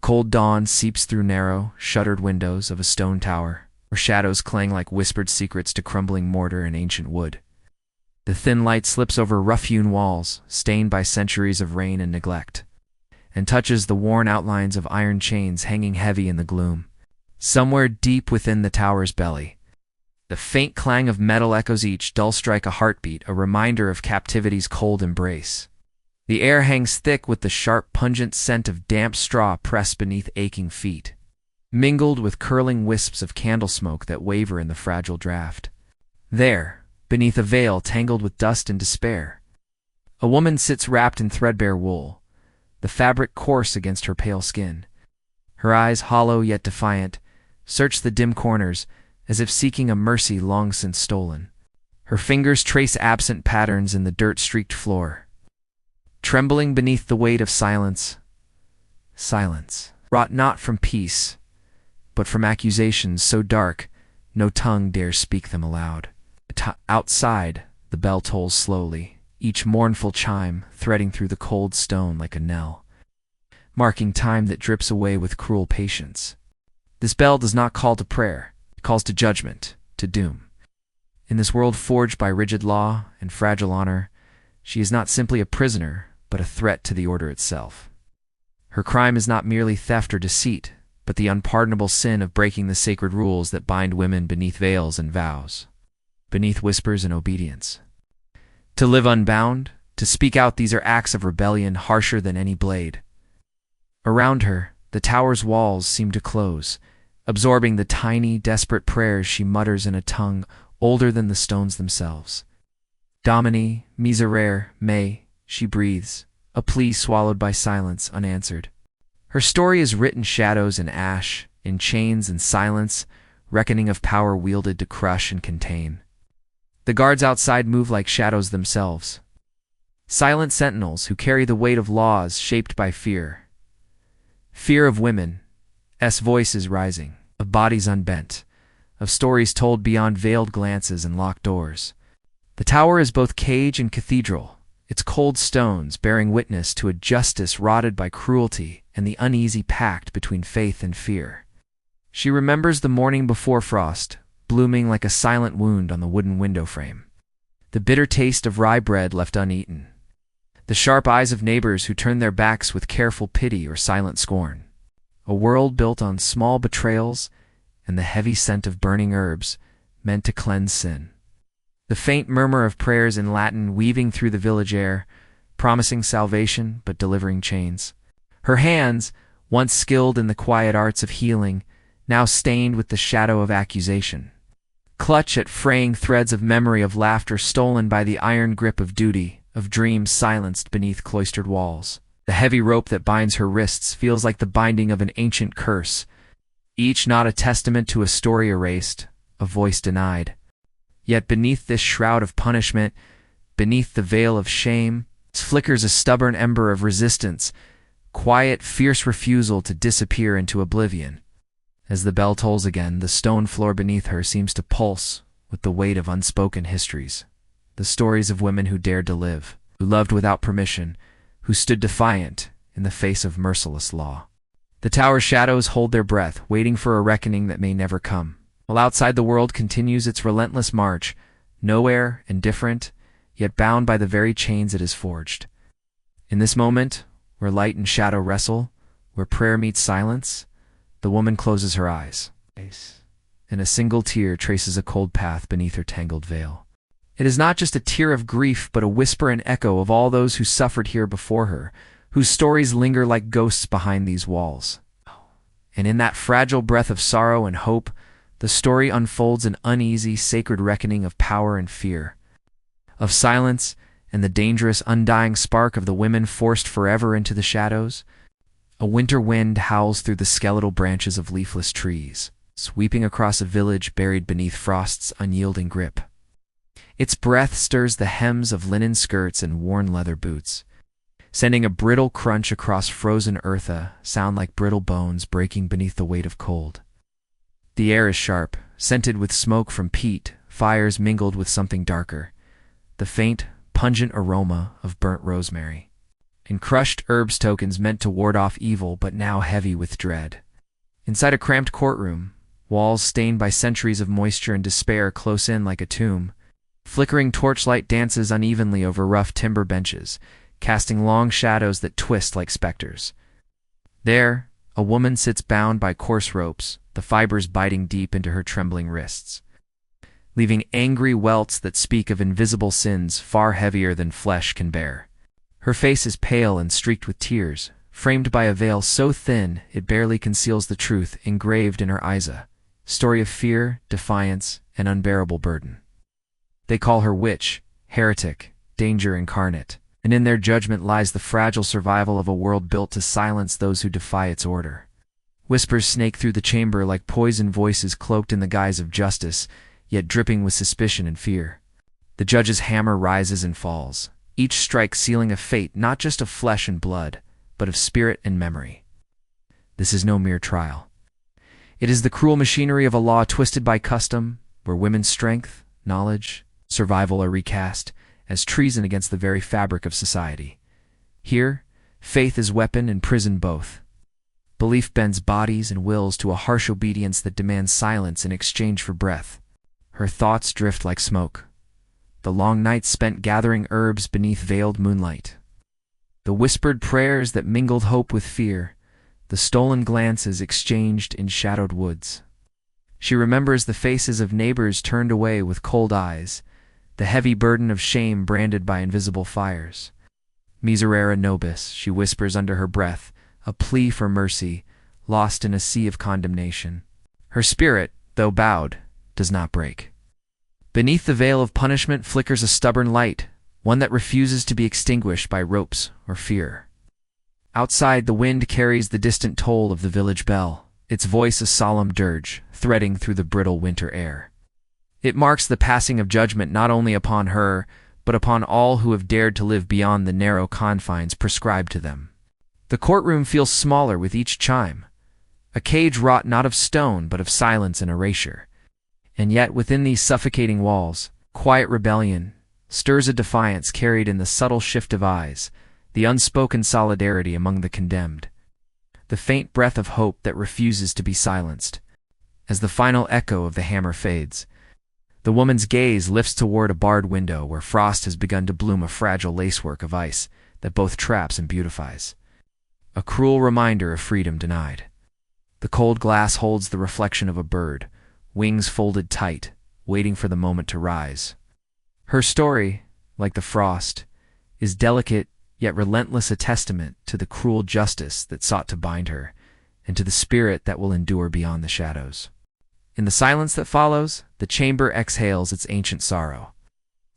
cold dawn seeps through narrow, shuttered windows of a stone tower, where shadows clang like whispered secrets to crumbling mortar and ancient wood. The thin light slips over rough-hewn walls, stained by centuries of rain and neglect, and touches the worn outlines of iron chains hanging heavy in the gloom. Somewhere deep within the tower's belly, the faint clang of metal echoes each dull strike a heartbeat, a reminder of captivity's cold embrace. The air hangs thick with the sharp, pungent scent of damp straw pressed beneath aching feet, mingled with curling wisps of candle smoke that waver in the fragile draft. There, beneath a veil tangled with dust and despair, a woman sits wrapped in threadbare wool, the fabric coarse against her pale skin. Her eyes, hollow yet defiant, search the dim corners as if seeking a mercy long since stolen. Her fingers trace absent patterns in the dirt-streaked floor. Trembling beneath the weight of silence, wrought not from peace, but from accusations so dark no tongue dares speak them aloud. Outside, the bell tolls slowly, each mournful chime threading through the cold stone like a knell, marking time that drips away with cruel patience. This bell does not call to prayer, it calls to judgment, to doom. In this world forged by rigid law and fragile honor, she is not simply a prisoner, but a threat to the order itself. Her crime is not merely theft or deceit, but the unpardonable sin of breaking the sacred rules that bind women beneath veils and vows, beneath whispers and obedience. To live unbound, to speak out, these are acts of rebellion harsher than any blade. Around her, the tower's walls seem to close, absorbing the tiny, desperate prayers she mutters in a tongue older than the stones themselves. Domine, miserere me, she breathes, a plea swallowed by silence, unanswered. Her story is writ in shadows and ash, in chains and silence, reckoning of power wielded to crush and contain. The guards outside move like shadows themselves, silent sentinels who carry the weight of laws shaped by fear. Fear of women, voices rising, of bodies unbent, of stories told beyond veiled glances and locked doors. The tower is both cage and cathedral, its cold stones bearing witness to a justice rotted by cruelty and the uneasy pact between faith and fear. She remembers the morning before frost, blooming like a silent wound on the wooden window frame, the bitter taste of rye bread left uneaten, the sharp eyes of neighbors who turned their backs with careful pity or silent scorn. A world built on small betrayals and the heavy scent of burning herbs meant to cleanse sin. The faint murmur of prayers in Latin weaving through the village air, promising salvation but delivering chains. Her hands, once skilled in the quiet arts of healing, now stained with the shadow of accusation, clutch at fraying threads of memory, of laughter stolen by the iron grip of duty, of dreams silenced beneath cloistered walls. The heavy rope that binds her wrists feels like the binding of an ancient curse, each not a testament to a story erased, a voice denied. Yet beneath this shroud of punishment, beneath the veil of shame, flickers a stubborn ember of resistance, quiet, fierce refusal to disappear into oblivion. As the bell tolls again, the stone floor beneath her seems to pulse with the weight of unspoken histories, the stories of women who dared to live, who loved without permission, who stood defiant in the face of merciless law. The tower's shadows hold their breath, waiting for a reckoning that may never come, while outside the world continues its relentless march, nowhere, indifferent, yet bound by the very chains it has forged. In this moment, where light and shadow wrestle, where prayer meets silence, the woman closes her eyes, and a single tear traces a cold path beneath her tangled veil. It is not just a tear of grief, but a whisper and echo of all those who suffered here before her, whose stories linger like ghosts behind these walls. And in that fragile breath of sorrow and hope, the story unfolds an uneasy, sacred reckoning of power and fear, of silence and the dangerous, undying spark of the women forced forever into the shadows. A winter wind howls through the skeletal branches of leafless trees, sweeping across a village buried beneath frost's unyielding grip. Its breath stirs the hems of linen skirts and worn leather boots, sending a brittle crunch across frozen earth, a sound like brittle bones breaking beneath the weight of cold. The air is sharp, scented with smoke from peat, fires mingled with something darker, the faint, pungent aroma of burnt rosemary. and crushed herbs tokens meant to ward off evil but now heavy with dread. Inside a cramped courtroom, walls stained by centuries of moisture and despair close in like a tomb, flickering torchlight dances unevenly over rough timber benches, casting long shadows that twist like specters. There, a woman sits bound by coarse ropes, the fibers biting deep into her trembling wrists, leaving angry welts that speak of invisible sins far heavier than flesh can bear. Her face is pale and streaked with tears, framed by a veil so thin it barely conceals the truth engraved in her eyes, a story of fear, defiance, and unbearable burden. They call her witch, heretic, danger incarnate, and in their judgment lies the fragile survival of a world built to silence those who defy its order. Whispers snake through the chamber like poisoned voices cloaked in the guise of justice, yet dripping with suspicion and fear. The judge's hammer rises and falls, each strike sealing a fate not just of flesh and blood, but of spirit and memory. This is no mere trial. It is the cruel machinery of a law twisted by custom, where women's strength, knowledge, survival are recast as treason against the very fabric of society. Here, faith is weapon and prison both. Belief bends bodies and wills to a harsh obedience that demands silence in exchange for breath. Her thoughts drift like smoke, the long nights spent gathering herbs beneath veiled moonlight, the whispered prayers that mingled hope with fear, the stolen glances exchanged in shadowed woods. She remembers the faces of neighbors turned away with cold eyes, the heavy burden of shame branded by invisible fires. Miserere nobis, she whispers under her breath, a plea for mercy, lost in a sea of condemnation. Her spirit, though bowed, does not break. Beneath the veil of punishment flickers a stubborn light, one that refuses to be extinguished by ropes or fear. Outside, the wind carries the distant toll of the village bell, its voice a solemn dirge, threading through the brittle winter air. It marks the passing of judgment not only upon her, but upon all who have dared to live beyond the narrow confines prescribed to them. The courtroom feels smaller with each chime, a cage wrought not of stone but of silence and erasure. And yet within these suffocating walls, quiet rebellion stirs a defiance carried in the subtle shift of eyes, the unspoken solidarity among the condemned, the faint breath of hope that refuses to be silenced. As the final echo of the hammer fades, the woman's gaze lifts toward a barred window where frost has begun to bloom a fragile lacework of ice that both traps and beautifies. A cruel reminder of freedom denied. The cold glass holds the reflection of a bird, wings folded tight, waiting for the moment to rise. Her story, like the frost, is delicate yet relentless, a testament to the cruel justice that sought to bind her, and to the spirit that will endure beyond the shadows. In the silence that follows, the chamber exhales its ancient sorrow.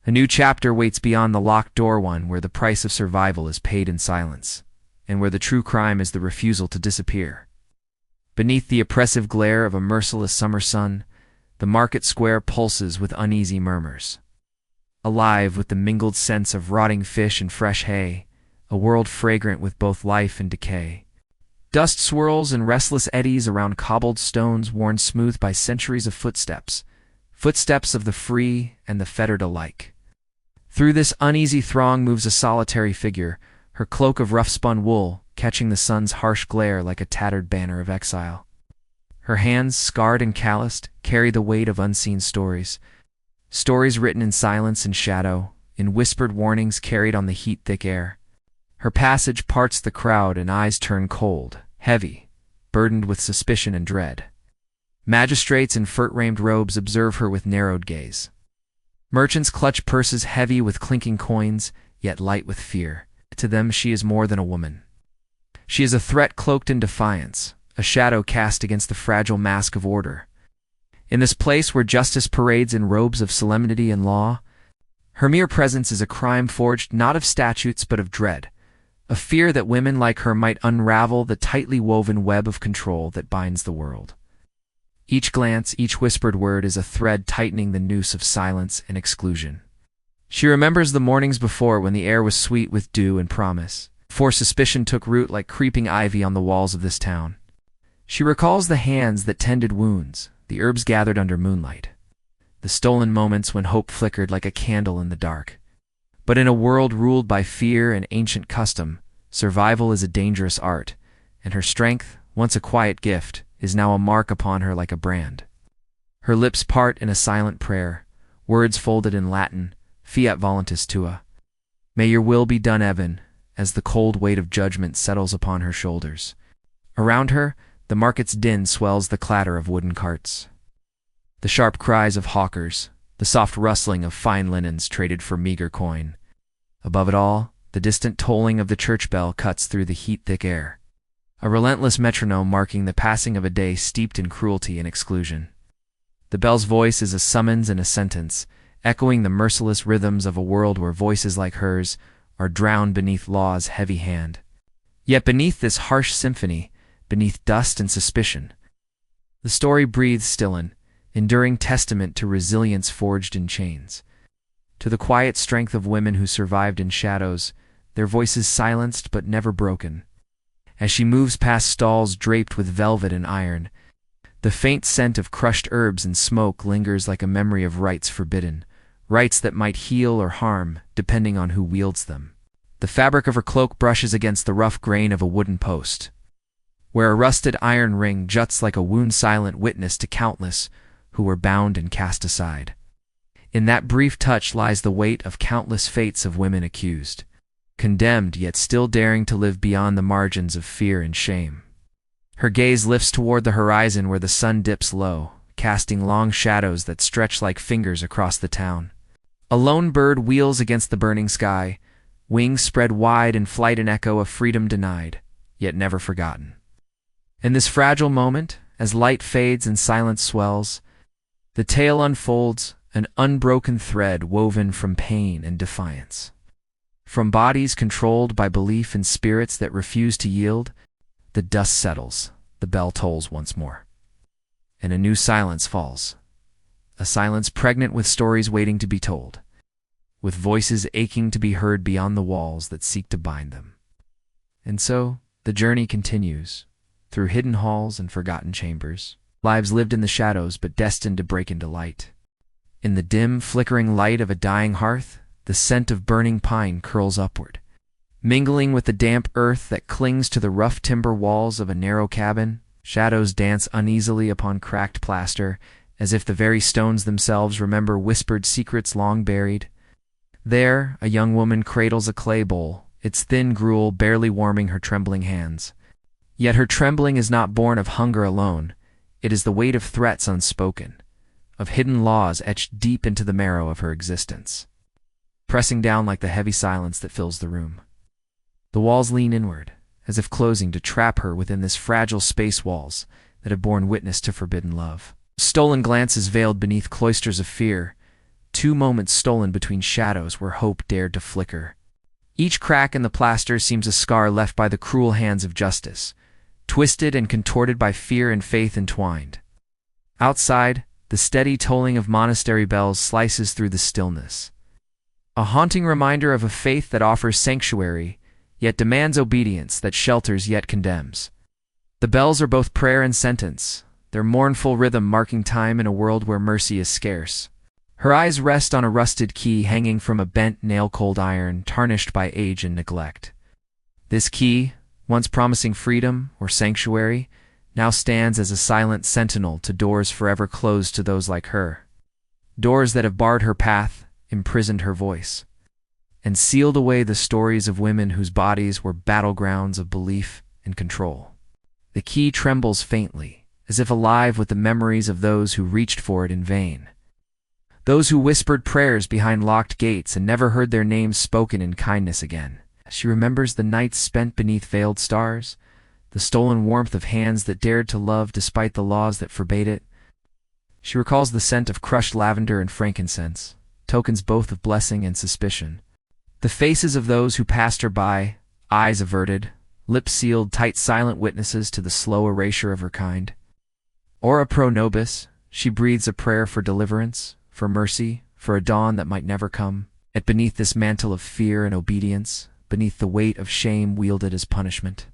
A new chapter waits beyond the locked door, one where the price of survival is paid in silence, and where the true crime is the refusal to disappear. Beneath the oppressive glare of a merciless summer sun, the market square pulses with uneasy murmurs. Alive with the mingled scents of rotting fish and fresh hay, a world fragrant with both life and decay. Dust swirls in restless eddies around cobbled stones worn smooth by centuries of footsteps, footsteps of the free and the fettered alike. Through this uneasy throng moves a solitary figure, her cloak of rough-spun wool catching the sun's harsh glare like a tattered banner of exile. Her hands, scarred and calloused, carry the weight of unseen stories, stories written in silence and shadow, in whispered warnings carried on the heat-thick air. Her passage parts the crowd and eyes turn cold, heavy, burdened with suspicion and dread. Magistrates in fur-ramed robes observe her with narrowed gaze. Merchants clutch purses heavy with clinking coins, yet light with fear. To them she is more than a woman. She is a threat cloaked in defiance, a shadow cast against the fragile mask of order. In this place where justice parades in robes of solemnity and law, her mere presence is a crime forged not of statutes but of dread, a fear that women like her might unravel the tightly woven web of control that binds the world. Each glance, each whispered word is a thread tightening the noose of silence and exclusion. She remembers the mornings before when the air was sweet with dew and promise, before suspicion took root like creeping ivy on the walls of this town. She recalls the hands that tended wounds, the herbs gathered under moonlight, the stolen moments when hope flickered like a candle in the dark. But in a world ruled by fear and ancient custom, Survival is a dangerous art, and her strength, once a quiet gift, is now a mark upon her like a brand. Her lips part in a silent prayer, words folded in Latin, fiat voluntas tua. May your will be done, Evan, as the cold weight of judgment settles upon her shoulders. Around her, the market's din swells the clatter of wooden carts. The sharp cries of hawkers, the soft rustling of fine linens traded for meager coin. Above it all, the distant tolling of the church bell cuts through the heat-thick air, a relentless metronome marking the passing of a day steeped in cruelty and exclusion. The bell's voice is a summons and a sentence, echoing the merciless rhythms of a world where voices like hers are drowned beneath law's heavy hand. Yet beneath this harsh symphony, beneath dust and suspicion, the story breathes still an enduring testament to resilience forged in chains. To the quiet strength of women who survived in shadows, their voices silenced but never broken. As she moves past stalls draped with velvet and iron, the faint scent of crushed herbs and smoke lingers like a memory of rites forbidden, rites that might heal or harm, depending on who wields them. The fabric of her cloak brushes against the rough grain of a wooden post, where a rusted iron ring juts like a wound-silent witness to countless who were bound and cast aside. In that brief touch lies the weight of countless fates of women accused, condemned yet still daring to live beyond the margins of fear and shame. Her gaze lifts toward the horizon where the sun dips low, casting long shadows that stretch like fingers across the town. A lone bird wheels against the burning sky, wings spread wide in flight, an echo of freedom denied, yet never forgotten. In this fragile moment, as light fades and silence swells, the tale unfolds, an unbroken thread woven from pain and defiance. From bodies controlled by belief in spirits that refuse to yield, the dust settles, the bell tolls once more, and a new silence falls. A silence pregnant with stories waiting to be told, with voices aching to be heard beyond the walls that seek to bind them. And so, the journey continues, through hidden halls and forgotten chambers, lives lived in the shadows but destined to break into light. In the dim, flickering light of a dying hearth, the scent of burning pine curls upward, mingling with the damp earth that clings to the rough timber walls of a narrow cabin. Shadows dance uneasily upon cracked plaster, as if the very stones themselves remember whispered secrets long buried. There, a young woman cradles a clay bowl, its thin gruel barely warming her trembling hands. Yet her trembling is not born of hunger alone. It is the weight of threats unspoken, of hidden laws etched deep into the marrow of her existence, pressing down like the heavy silence that fills the room. The walls lean inward, as if closing to trap her within this fragile space walls that have borne witness to forbidden love. Stolen glances veiled beneath cloisters of fear, 2 moments stolen between shadows where hope dared to flicker. Each crack in the plaster seems a scar left by the cruel hands of justice, twisted and contorted by fear and faith entwined. Outside, the steady tolling of monastery bells slices through the stillness, a haunting reminder of a faith that offers sanctuary, yet demands obedience, that shelters yet condemns. The bells are both prayer and sentence, their mournful rhythm marking time in a world where mercy is scarce. Her eyes rest on a rusted key hanging from a bent nail-cold iron, tarnished by age and neglect. This key, once promising freedom or sanctuary, now stands as a silent sentinel to doors forever closed to those like her. Doors that have barred her path, imprisoned her voice, and sealed away the stories of women whose bodies were battlegrounds of belief and control. The key trembles faintly, as if alive with the memories of those who reached for it in vain. Those who whispered prayers behind locked gates and never heard their names spoken in kindness again. She remembers the nights spent beneath veiled stars, the stolen warmth of hands that dared to love despite the laws that forbade it. She recalls the scent of crushed lavender and frankincense, tokens both of blessing and suspicion. The faces of those who passed her by, eyes averted, lips sealed tight, silent witnesses to the slow erasure of her kind. Ora pro nobis, she breathes a prayer for deliverance, for mercy, for a dawn that might never come. Yet beneath this mantle of fear and obedience, beneath the weight of shame wielded as punishment,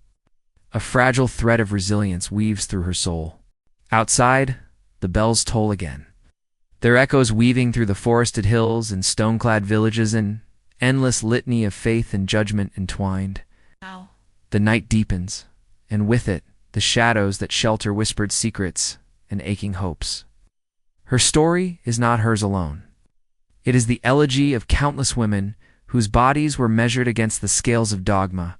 a fragile thread of resilience weaves through her soul. Outside, the bells toll again, their echoes weaving through the forested hills and stone-clad villages in endless litany of faith and judgment entwined. The night deepens, and with it, the shadows that shelter whispered secrets and aching hopes. Her story is not hers alone. It is the elegy of countless women whose bodies were measured against the scales of dogma,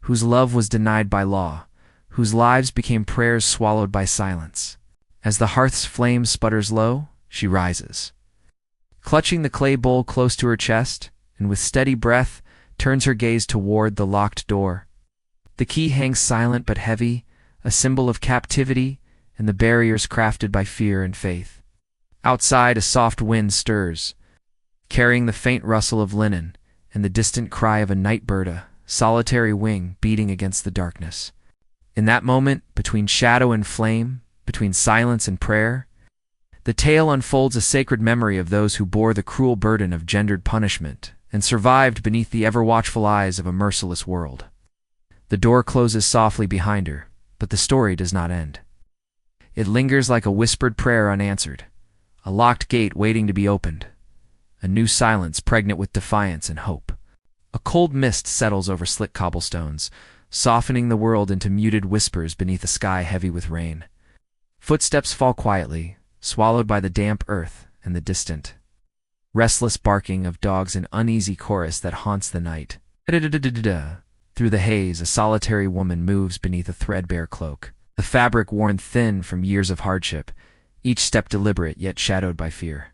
whose love was denied by law, whose lives became prayers swallowed by silence. As the hearth's flame sputters low, she rises. Clutching the clay bowl close to her chest, and with steady breath, turns her gaze toward the locked door. The key hangs silent but heavy, a symbol of captivity and the barriers crafted by fear and faith. Outside, a soft wind stirs, carrying the faint rustle of linen and the distant cry of a night bird, a solitary wing beating against the darkness. In that moment, between shadow and flame, between silence and prayer, the tale unfolds a sacred memory of those who bore the cruel burden of gendered punishment and survived beneath the ever-watchful eyes of a merciless world. The door closes softly behind her, but the story does not end. It lingers like a whispered prayer unanswered, a locked gate waiting to be opened, a new silence pregnant with defiance and hope. A cold mist settles over slick cobblestones, softening the world into muted whispers beneath a sky heavy with rain. Footsteps fall quietly, swallowed by the damp earth and the distant, restless barking of dogs, an uneasy chorus that haunts the night. Through the haze, a solitary woman moves beneath a threadbare cloak, the fabric worn thin from years of hardship, each step deliberate yet shadowed by fear.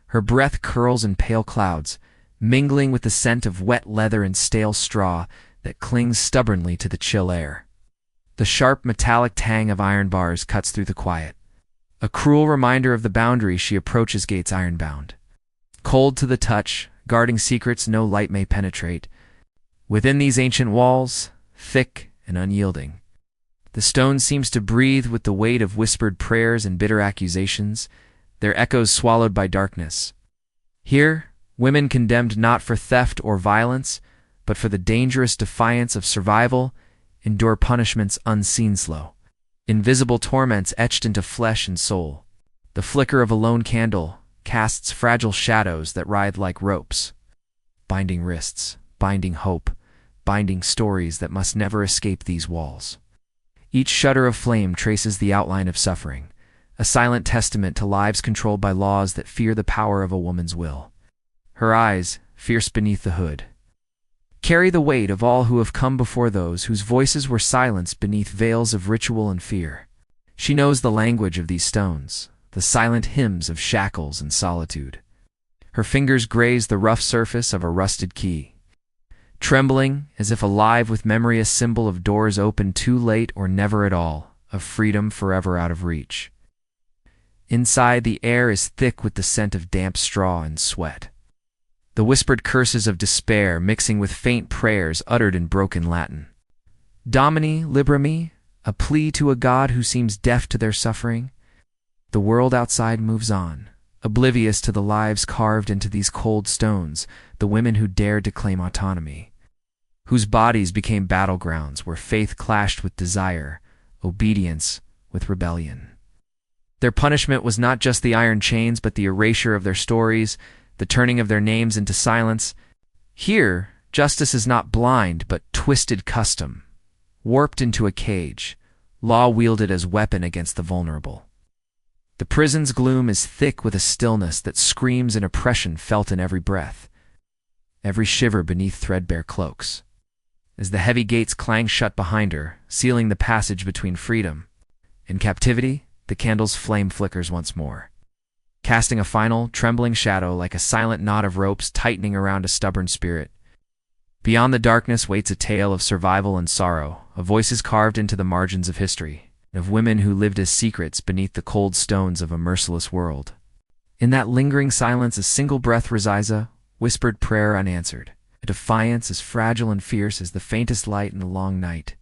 Her breath curls in pale clouds, mingling with the scent of wet leather and stale straw that clings stubbornly to the chill air. The sharp metallic tang of iron bars cuts through the quiet, a cruel reminder of the boundary she approaches gates iron-bound. Cold to the touch, guarding secrets no light may penetrate, within these ancient walls, thick and unyielding, the stone seems to breathe with the weight of whispered prayers and bitter accusations, their echoes swallowed by darkness. Here, women condemned not for theft or violence, but for the dangerous defiance of survival, endure punishments unseen, slow, invisible torments etched into flesh and soul. The flicker of a lone candle casts fragile shadows that writhe like ropes, binding wrists, binding hope, binding stories that must never escape these walls. Each shudder of flame traces the outline of suffering, a silent testament to lives controlled by laws that fear the power of a woman's will. Her eyes, fierce beneath the hood, carry the weight of all who have come before, those whose voices were silenced beneath veils of ritual and fear. She knows the language of these stones, the silent hymns of shackles and solitude. Her fingers graze the rough surface of a rusted key, trembling as if alive with memory, a symbol of doors opened too late or never at all, of freedom forever out of reach. Inside, the air is thick with the scent of damp straw and sweat, the whispered curses of despair mixing with faint prayers uttered in broken Latin. Domini, libera me, a plea to a God who seems deaf to their suffering. The world outside moves on, oblivious to the lives carved into these cold stones, the women who dared to claim autonomy, whose bodies became battlegrounds where faith clashed with desire, obedience with rebellion. Their punishment was not just the iron chains, but the erasure of their stories, the turning of their names into silence. Here, justice is not blind, but twisted custom, warped into a cage, law wielded as weapon against the vulnerable. The prison's gloom is thick with a stillness that screams an oppression felt in every breath, every shiver beneath threadbare cloaks. As the heavy gates clang shut behind her, sealing the passage between freedom and captivity, the candle's flame flickers once more, casting a final, trembling shadow like a silent knot of ropes tightening around a stubborn spirit. Beyond the darkness waits a tale of survival and sorrow, of voices carved into the margins of history, of women who lived as secrets beneath the cold stones of a merciless world. In that lingering silence, a single breath resides, a whispered prayer unanswered, a defiance as fragile and fierce as the faintest light in the long night.